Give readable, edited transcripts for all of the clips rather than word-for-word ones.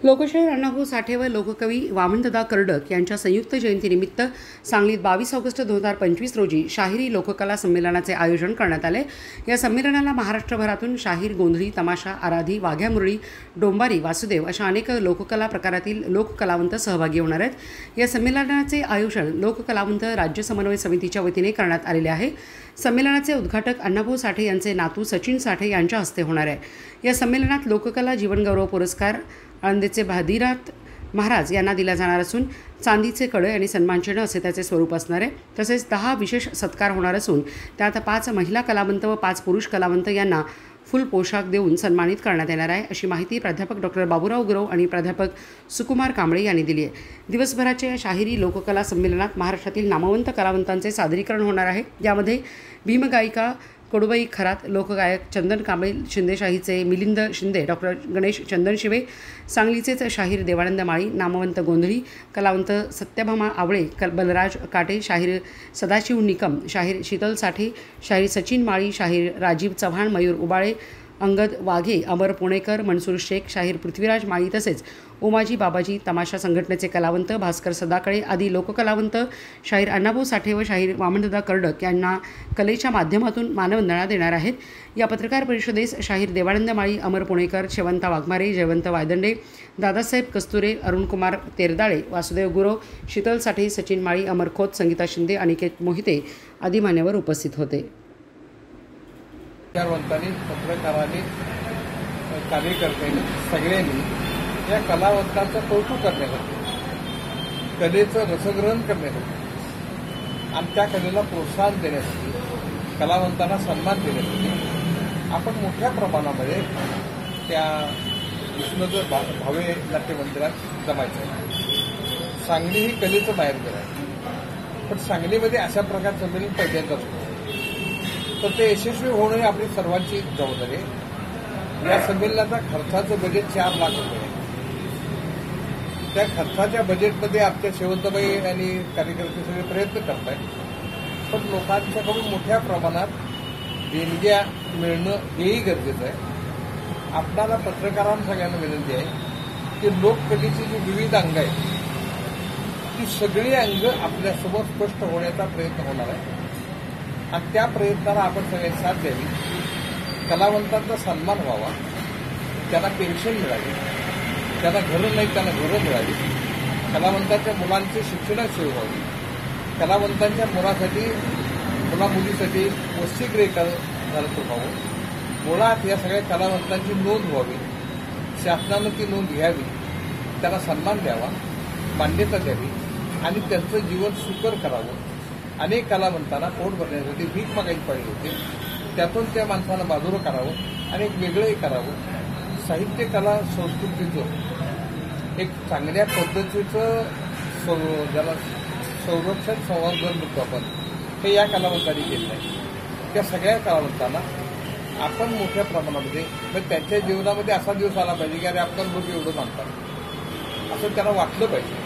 लोकशाहीर अण्णाभाऊ साठे व लोककवी वामनदादा कर्डक यांच्या संयुक्त जयंतीनिमित्त सांगलीत 22 ऑगस्ट 2025 रोजी शाहिरी लोककला संमेलनाचे आयोजन करण्यात आले। या संमेलनाला महाराष्ट्रभरातून शाहीर, गोंधळी, तमाशा, आराधी, वाघ्या मुरळी, डोंबारी, वासुदेव अशा अनेक लोककला प्रकारातील लोककलावंत सहभागी होणार आहेत। या संमेलनाचे आयोजन लोककलावंत राज्य समन्वय समितीच्या वतीने करण्यात आलेले आहे। संमेलनाचे उद्घाटक अण्णाभाऊ साठे यांचे नातू सचिन साठे यांच्या हस्ते होणार आहे। या संमेलनात लोककला जीवनगौरव पुरस्कार आळंदीचे भादीनाथ महाराज यांना दिला जाणार असून चांदीचे कळे आणि सन्मानचिन्ह असे त्याचे स्वरूप असणार आहे। तसेच 10 विशेष सत्कार होणार असून त्यात 5 महिला कलावंत व 5 पुरुष कलावंत यांना फुल पोशाख देऊन सन्मानित करण्यात येणार आहे, अशी माहिती प्राध्यापक डॉक्टर बाबूराव गुरव आणि प्राध्यापक सुकुमार कांबळे यांनी दिली आहे। दिवसभराच्या या शाहिरी लोककला संमेलनात महाराष्ट्रातील नामवंत कलावंतांचे सादरीकरण होणार आहे। यामध्ये भीमगायिका कडूबाई खरात, लोकगायक चंदन कांबळे, शिंदेशाहीचे मिलिंद शिंदे, डॉक्टर गणेश चंदनशिवे, सांगलीचेच शाहीर देवानंद माळी, नामवंत गोंधळी कलावंत सत्यभामा आवळे, बलराज काटे, शाहीर सदाशिव निकम, शाहीर शीतल साठे, शाहीर सचिन माळी, शाहीर राजीव चव्हाण, मयूर उबाळे, अंगद वाघे, अमर पुणेकर, मनसूर शेख, शाहीर पृथ्वीराज माळी तसेच ओमाजी बाबाजी तमाशा संघटनेचे कलावंत भास्कर सदाकळे आदी लोककलावंत शाहीर अण्णाभाऊ साठे व शाहीर वामनदादा कर्डक यांना कलेच्या माध्यमातून मानवंदना देणार आहेत। या पत्रकार परिषदेस शाहीर देवानंद माळी, अमर पुणेकर, शेवंता वाघमारे, जयवंत वायदंडे, दादासाहेब कस्तुरे, अरुणकुमार तेरदाळे, वासुदेव गुरव, शीतल साठे, सचिन माळी, अमर खोत, संगीता शिंदे, अनिकेत मोहिते आदी मान्यवर उपस्थित होते। विचारवंतांनी, पत्रकारांनी, कार्यकर्त्यांनी सगळ्यांनी या कलावंतांचं कौतुक करण्यासाठी, कलेचं रसग्रहण करण्यासाठी आणि त्या कलेला प्रोत्साहन देण्यासाठी, कलावंतांना सन्मान देण्यासाठी आपण मोठ्या प्रमाणामध्ये त्या विष्णूचं भावे नाट्य मंदिरात जमायचं। सांगली ही कलेचं माहेरघर आहे, पण सांगलीमध्ये अशा प्रकारचं संमेलन पहिल्यांदाच होतं। तर ते यशस्वी होणं ही आपली सर्वांची जबाबदारी आहे। या संमेलनाचा खर्चाचं बजेट 4 लाख रुपये आहे। त्या खर्चाच्या बजेटमध्ये आमच्या शेवंतबाई आणि कार्यकर्ते सगळे प्रयत्न करत आहेत, पण लोकांच्याकडून मोठ्या प्रमाणात देणग्या मिळणं हेही गरजेचं आहे। आपल्याला पत्रकारांना सगळ्यांना विनंती आहे की लोककलेची जी विविध अंग आहेत ती सगळी अंग आपल्यासमोर स्पष्ट होण्याचा प्रयत्न होणार आहे आणि त्या प्रयत्नाला आपण सगळ्यांनी साथ द्यावी। कलावंतांचा सन्मान व्हावा, त्यांना पेन्शन मिळावी, त्यांना घरं नाही त्यांना घरं मिळावी, कलावंतांच्या मुलांची शिक्षणाची सोय व्हावी, कलावंतांच्या मुलामुलीसाठी वसतिगृह झालं व्हावं, मुळात या सगळ्या कलावंतांची नोंद व्हावी, शासनानं ती नोंद घ्यावी, त्यांना सन्मान द्यावा, मान्यता द्यावी आणि त्यांचं जीवन सुकर करावं। अनेक कलावंतांना पोट भरण्यासाठी भीक मागायची पाळी होते, त्यातून त्या माणसाला बाजूला करावं आणि एक वेगळंही करावं। साहित्य कला संस्कृतीचं एक चांगल्या पद्धतीचं ज्याला संरक्षण संवर्धन म्हणतो आपण, हे या कलावंतांनी केलं आहे। त्या सगळ्या कलावंतांना आपण मोठ्या प्रमाणामध्ये म्हणजे त्यांच्या जीवनामध्ये असा दिवस आला पाहिजे की अरे आपण लोक एवढं मानतात असं त्यांना वाटलं पाहिजे।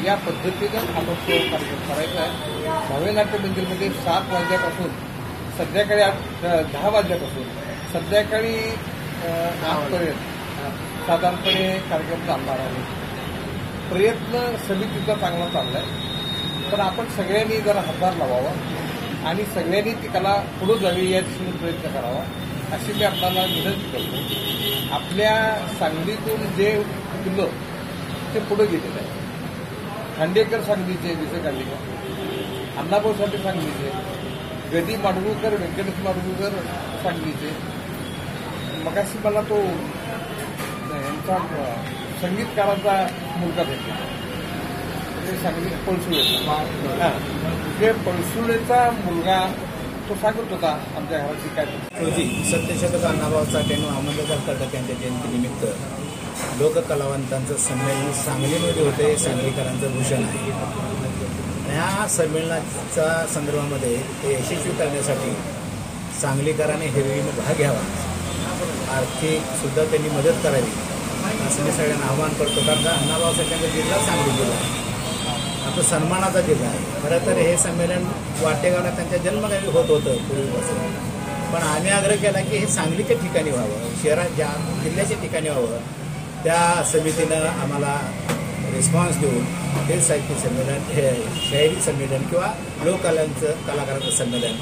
या पद्धतीनं आपण तो कार्यक्रम करायचा आहे। भावे नाट्य मंदिरमध्ये 7 वाजल्यापासून संध्याकाळी 10 वाजल्यापासून संध्याकाळी 8 पर्यंत साधारणपणे कार्यक्रम चालणार आहे। प्रयत्न समितीचा चांगला चालला आहे, पण आपण सगळ्यांनी जरा हातभार लावावा आणि सगळ्यांनी ती कला पुढे जावी या दिशेने प्रयत्न करावा अशी मी आपल्याला विनंती करतो। आपल्या सांगलीतून जे फुलं ते पुढे गेलेलं आहे। खांडेकर सांगलीचे, विजय खांडेकर, अण्णाभाऊ साठे सांगलीचे, गदी माडगूळकर, व्यंकटेश माडगूळकर सांगलीचे, मगाशी मला तो यांचा संगीतकाराचा मुलगा भेटला, ते सांगली पळसुळेचा, ते पळसुळेचा मुलगा तो सांगत होता आमच्या घराची काय रोजी सत्यशतक अण्णाभाऊ साठे आणि वामनदादा कर्डक यांच्या जयंतीनिमित्त लोककलावंतांचं संमेलन सांगलीमध्ये होते। सांगलीकरांचं भूषण आहे। ह्या संमेलनाच्या संदर्भामध्ये ते यशस्वी करण्यासाठी सांगलीकरांनी हिरवीनं भाग घ्यावा, आर्थिकसुद्धा त्यांनी मदत करावी असं मी सगळ्यांना आवाहन करतो। कारण अण्णाभाऊ साठेंचा जिल्हा सांगली जिल्हा आहे, आपला सन्मानाचा जिल्हा आहे। खरं तर हे संमेलन वाटेगावला त्यांच्या जन्मगावी होत होतं पूर्वीपासून, पण आम्ही आग्रह केला की हे सांगलीच्या ठिकाणी व्हावं, जिल्ह्याच्या ठिकाणी व्हावं त्या समितीनं आम्हाला रिस्पॉन्स देऊन हे साहित्य संमेलन, हे शाहिरी संमेलन किंवा कलाकारांचं संमेलन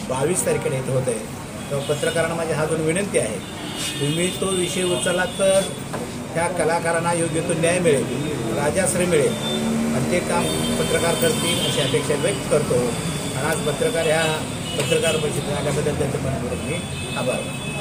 22 तारखेला इथं होतं आहे. तेव्हा पत्रकारांना माझी हातून विनंती आहे, तुम्ही तो विषय उचलला तर त्या कलाकारांना योग्य तो न्याय मिळेल, राजाश्रय मिळेल आणि ते काम पत्रकार करतील अशी अपेक्षा व्यक्त करतो. आणि आज पत्रकार परिषदेत आल्याबद्दल त्यांचे मनपूर्वक मी आभार मानतो.